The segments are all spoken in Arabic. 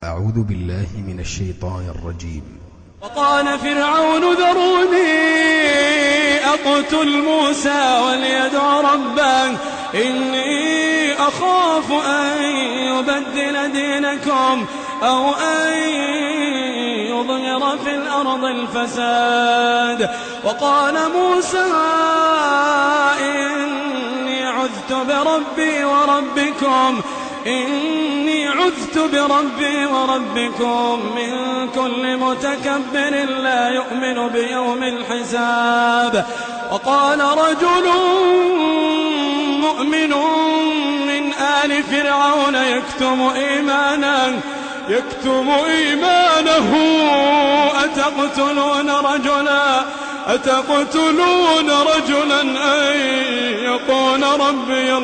أعوذ بالله من الشيطان الرجيم. وقال فرعون ذروني أقتل موسى وليدع ربه إني أخاف أن يبدل دينكم أو أن يظهر في الأرض الفساد. وقال موسى إني عذت بربي وربكم من كل متكبر لا يؤمن بيوم الحساب. وقال رجل مؤمن من آل فرعون يكتم إيمانه أتقتلون رجلا أن يقول ربي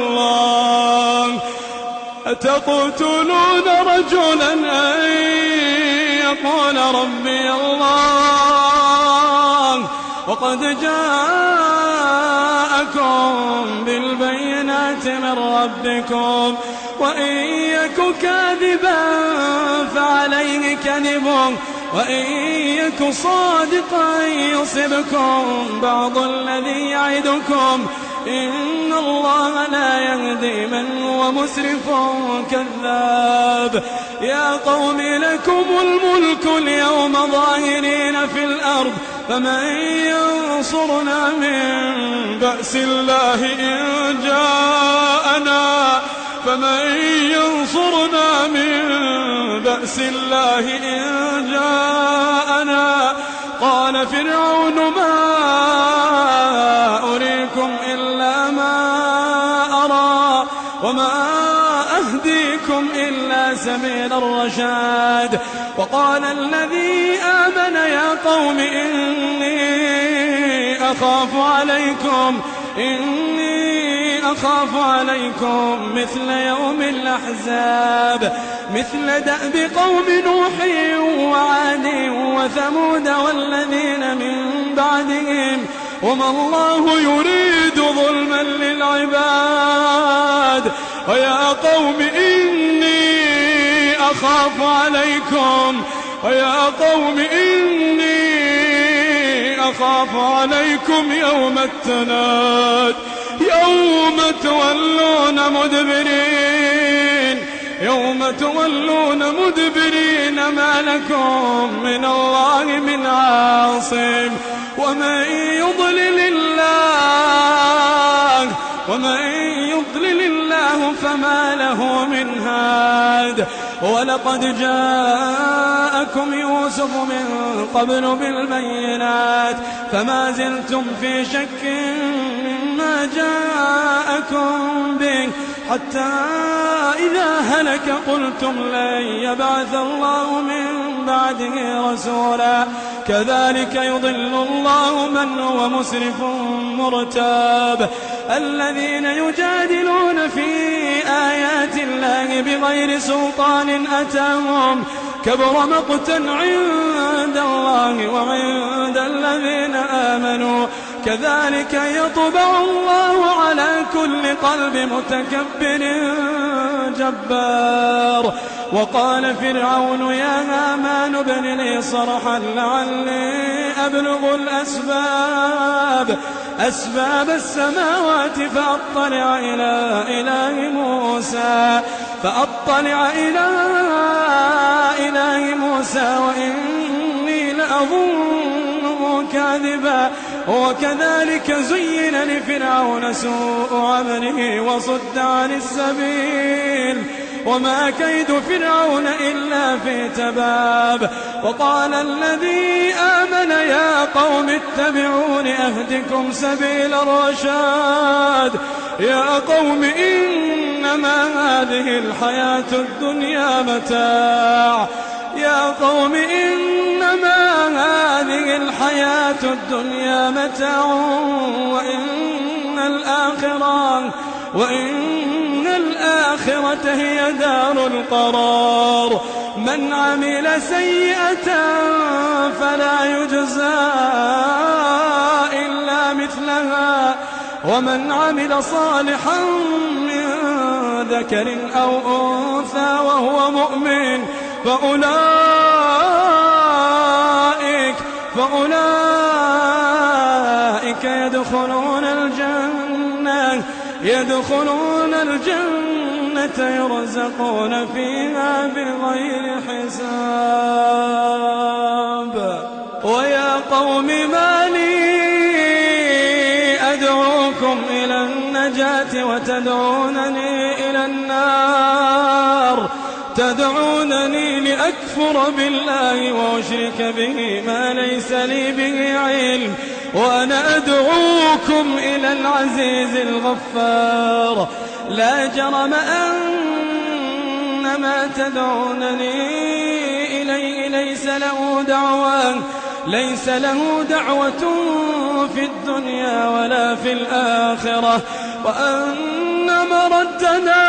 الله وقد جاءكم بالبينات من ربكم وإن يك كاذبا فعليه كذبه وإن يك صادقا يصبكم بعض الذي يعدكم إن الله لا يهدي من هو مسرف كذاب. يا قوم لكم الملك اليوم ظاهرين في الأرض فمن ينصرنا من بأس الله إن جاءنا قال فرعون ما أريكم إلا ما أرى وما أهديكم إلا سبيل الرشاد. وقال الذي آمن يا قوم إني أخاف عليكم مثل يوم الأحزاب مثل دأب قوم نوح وعاد وثمود والذين من بعدهم وما الله يريد ظلما للعباد. ويا قوم إني أخاف عليكم يوم التناد يوم تولون مدبرين ما لكم من الله من عاصم ومن يضلل الله فما له من هاد. ولقد جاءكم يوسف من قبل بالبينات فما زلتم في شك مما جاءكم به حتى إذا هلك قلتم لن يبعث الله من بعده رسولا كذلك يضل الله من هو مسرف مرتاب. الذين يجادلون في آيات الله بغير سلطان أتاهم كبر مقتا عند الله وعند الذين آمنوا كذلك يطبع الله على كل قلب متكبر جبار. وقال فرعون يا هامان ابن لي صرحا لعلي أبلغ أسباب السماوات فأطلع إلى إله موسى وإني لأظنه كاذبا. وكذلك زين لفرعون سوء عمله وصد عن السبيل وما كيد فرعون إلا في تباب. وقال الذي آمن يا قوم اتبعون أهدكم سبيل الرشاد. يا قوم إنما هذه الحياة الدنيا متاع وإن الآخرة هي دار القرار. من عمل سيئة فلا يجزى إلا مثلها ومن عمل صالحا من ذكر أو أنثى وهو مؤمن فأولئك يدخلون الجنة يرزقون فيها بغير حساب. ويا قوم ما لي أدعوكم إلى النجاة وتدعونني إلى النار، تدعونني لأكفر بالله وأشرك به ما ليس لي به علم، وأنا أدعوكم إلى العزيز الغفار. لا جرم أن ما تدعونني إليه ليس له دعوة في الدنيا ولا في الآخرة، وأن مردنا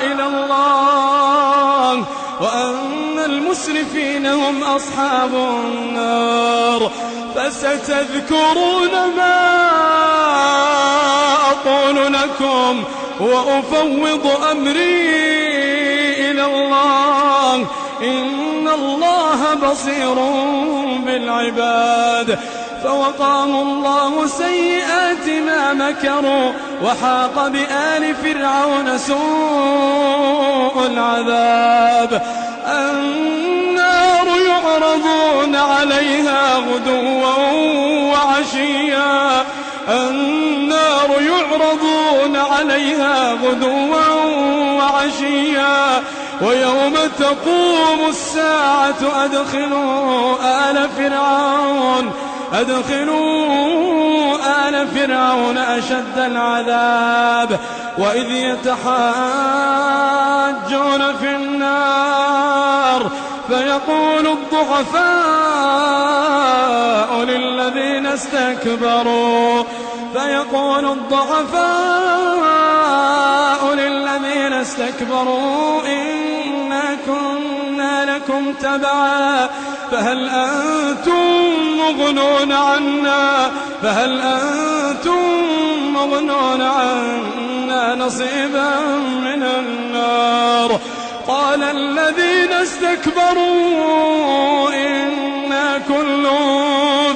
إلى الله، وأن المسرفين هم أصحاب النار. فستذكرون ما أقول لكم وأفوض أمري إلى الله، إن الله بصير بالعباد. فوقاهم الله سيئات ما مكروا، وحاق بآل فرعون سوء العذاب. النار يعرضون عليها غدوا وعشيا، ويوم تقوم الساعة أدخلوا آل فرعون أشد العذاب. وإذ يتحاجون في النار فيقول الضعفاء للذين استكبروا إنا كنا لكم تبعا فهل أنتم مغنون عنا نصيبا من النار. قال الذين استكبروا إنا كل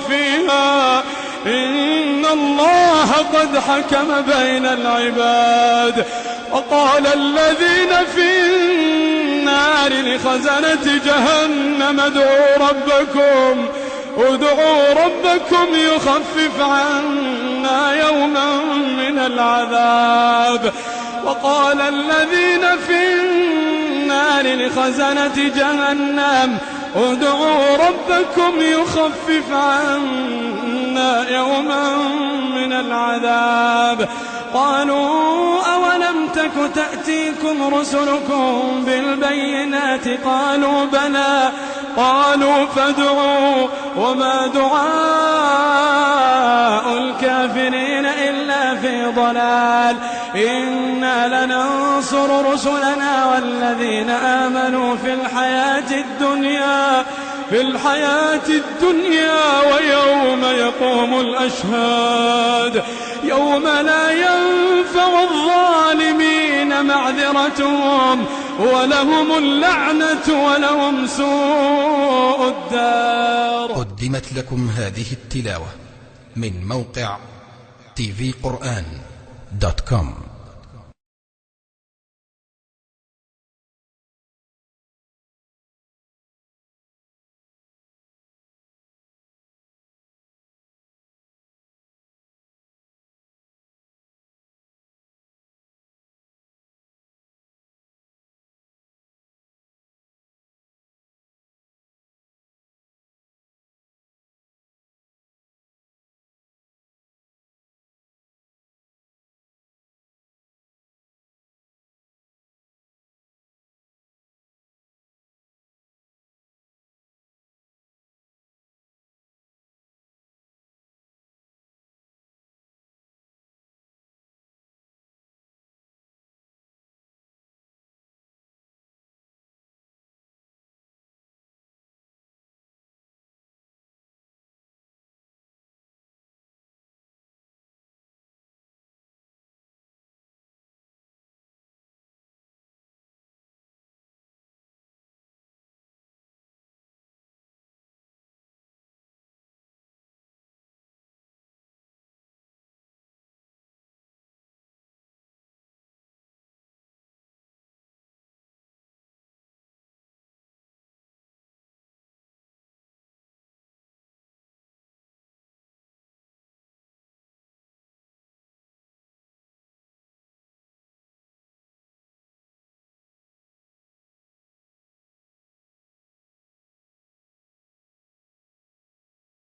فيها إن الله قد حكم بين العباد. وقال الذين في النار لخزنة جهنم ادعوا ربكم يخفف عنا يوما من العذاب. وقال الذين في النار لخزنة جهنم ادعوا ربكم يخفف عنا يوما من العذاب. قالوا أولم تك تأتيكم رسلكم بالبينات قالوا بلى قالوا فادعوا وما دعاء الكافرين إلا في ضلال. إنا لننصر رسلنا والذين آمنوا في الحياة الدنيا ويوم يقوم الأشهاد، يوم لا ينفع الظالمين معذرتهم ولهم اللعنة ولهم سوء الدار. قدمت لكم هذه التلاوة من موقع tvquran.com.